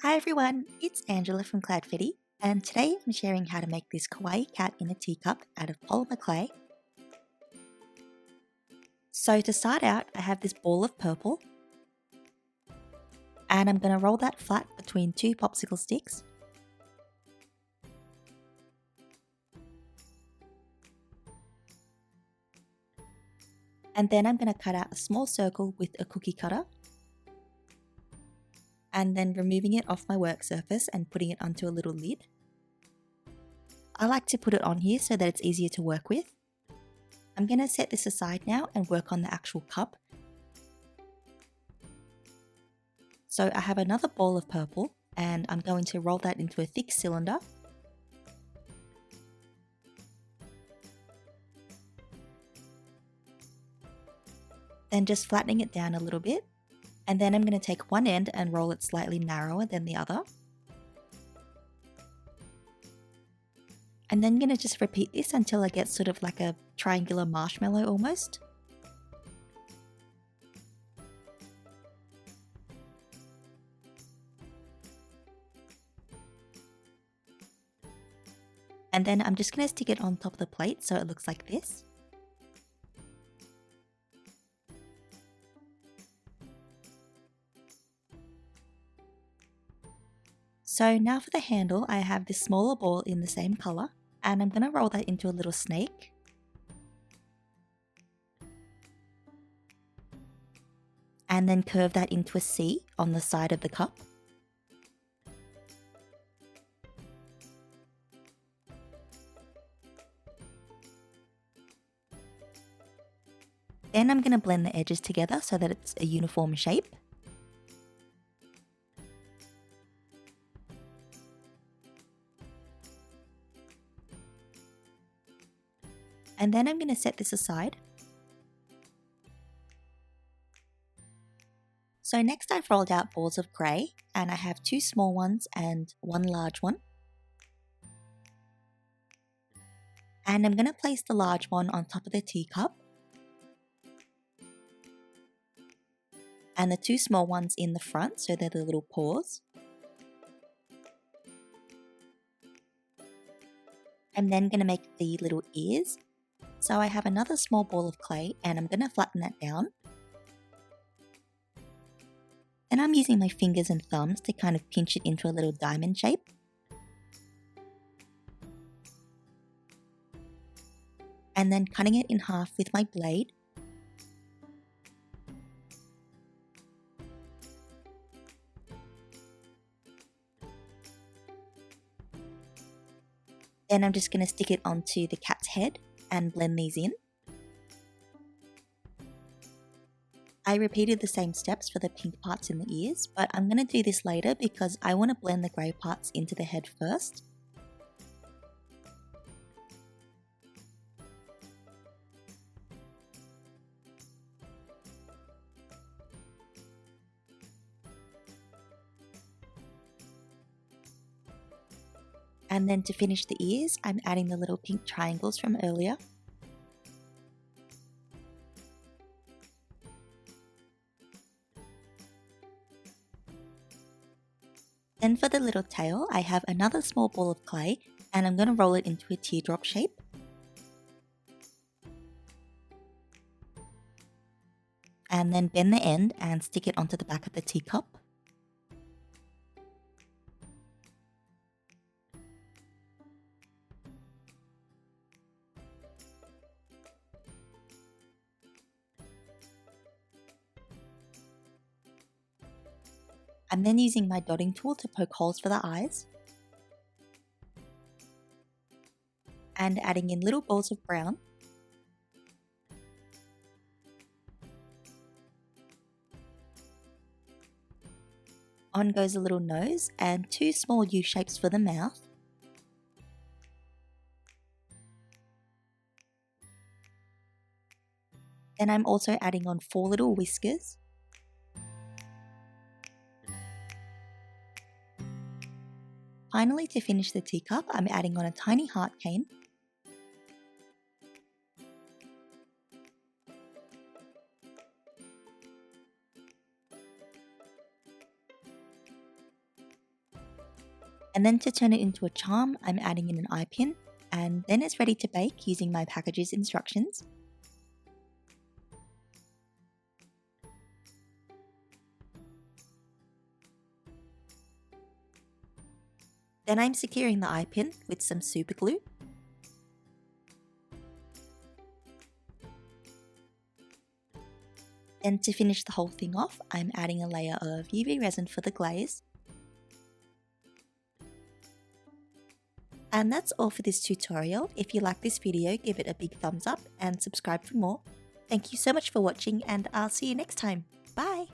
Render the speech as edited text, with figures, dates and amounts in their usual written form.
Hi everyone, it's Angela from Cloudfetti, and today I'm sharing how to make this kawaii cat in a teacup out of polymer clay. So to start out, I have this ball of purple, and I'm going to roll that flat between two popsicle sticks. And then I'm going to cut out a small circle with a cookie cutter, and then removing it off my work surface and putting it onto a little lid. I like to put it on here so that it's easier to work with. I'm going to set this aside now and work on the actual cup. So I have another ball of purple and I'm going to roll that into a thick cylinder. Then just flattening it down a little bit. And then I'm going to take one end and roll it slightly narrower than the other. And then I'm going to just repeat this until I get sort of like a triangular marshmallow almost. And then I'm just going to stick it on top of the plate so it looks like this. So now for the handle, I have this smaller ball in the same color, and I'm going to roll that into a little snake. And then curve that into a C on the side of the cup. Then I'm going to blend the edges together so that it's a uniform shape. And then I'm going to set this aside. So next I've rolled out balls of grey, and I have two small ones and one large one. And I'm going to place the large one on top of the teacup, and the two small ones in the front, so they're the little paws. I'm then going to make the little ears. So I have another small ball of clay and I'm going to flatten that down. Then I'm using my fingers and thumbs to kind of pinch it into a little diamond shape. And then cutting it in half with my blade. Then I'm just going to stick it onto the cat's head and blend these in. I repeated the same steps for the pink parts in the ears, but I'm going to do this later because I want to blend the grey parts into the head first. And then to finish the ears, I'm adding the little pink triangles from earlier. Then for the little tail, I have another small ball of clay and I'm going to roll it into a teardrop shape. And then bend the end and stick it onto the back of the teacup. I'm then using my dotting tool to poke holes for the eyes. And adding in little balls of brown. On goes a little nose and two small U shapes for the mouth. Then I'm also adding on 4 little whiskers. Finally, to finish the teacup, I'm adding on a tiny heart cane. And then to turn it into a charm, I'm adding in an eyepin, and then it's ready to bake using my package's instructions. Then I'm securing the eyepin with some super glue. Then to finish the whole thing off, I'm adding a layer of UV resin for the glaze. And that's all for this tutorial. If you like this video, give it a big thumbs up and subscribe for more. Thank you so much for watching, and I'll see you next time. Bye!